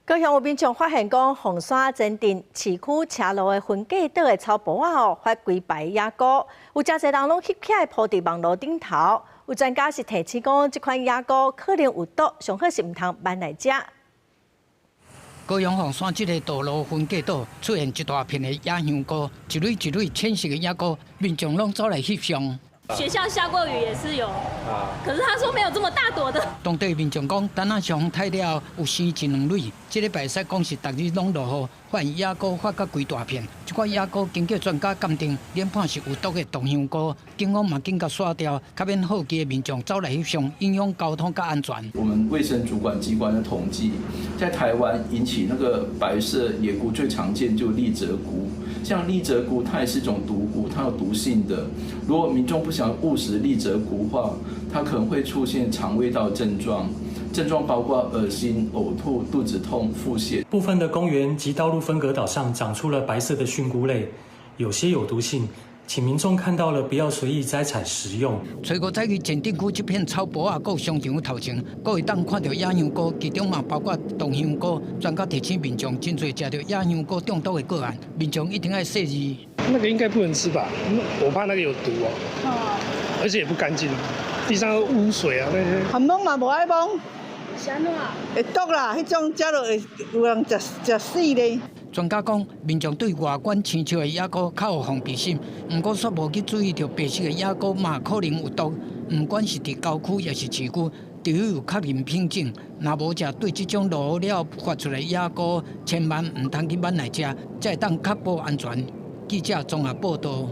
高雄有民众发现讲，红山镇镇市区车路的分隔岛的草坡啊，发规排野菇，有真侪人拢翕起来铺伫网络顶头。有专家是提醒讲，这款野菇可能有毒，上好是唔通慢来食。高雄红山这个道路分隔岛出现一大片的野香菇，一蕊一蕊浅色的野菇，民众拢走来翕相。 学校下过雨也是有，可是他说没有这么大朵的。当地民众讲，等下上太了有生一两蕊，这礼拜使讲是逐日拢落雨，发现野菇发甲规大片。这款野菇经过专家鉴定，研判是有毒的毒香菇，警方嘛紧甲刷掉，较免好奇的民众走来翕相，影响交通甲安全。我们卫生主管机关的统计，在台湾引起那个白色野菇最常见就丽蛰菇。 像丽蛰菇，它也是一种毒菇，它有毒性的。如果民众不想误食丽蛰菇的话，它可能会出现肠胃道症状，症状包括恶心、呕吐、肚子痛、腹泻。部分的公园及道路分隔岛上长出了白色的菌菇类，有些有毒性。 请民众看到了，不要随意摘采食用。找过在于前镇区这片草坡啊，各商场头前，各会当看到野香菇，其中嘛包括毒香菇。专家提醒民众，真侪食到野香菇中毒的个案，民众一定要细致。那个应该不能吃吧？我怕那个有毒哦，而且也不干净，地上有污水啊那些。含摸嘛无爱摸，啥弄啊？会毒啦，迄种食落会有人食死咧。 专家讲，民众对外观青色的野菇较有防备心，不过却无去注意到白色的野菇嘛可能有毒。不管是伫郊区也是市区，都要有确认品种。若无食对这种落雨了发出来野菇，千万唔通去慢来食，才会当确保安全。记者综合报道。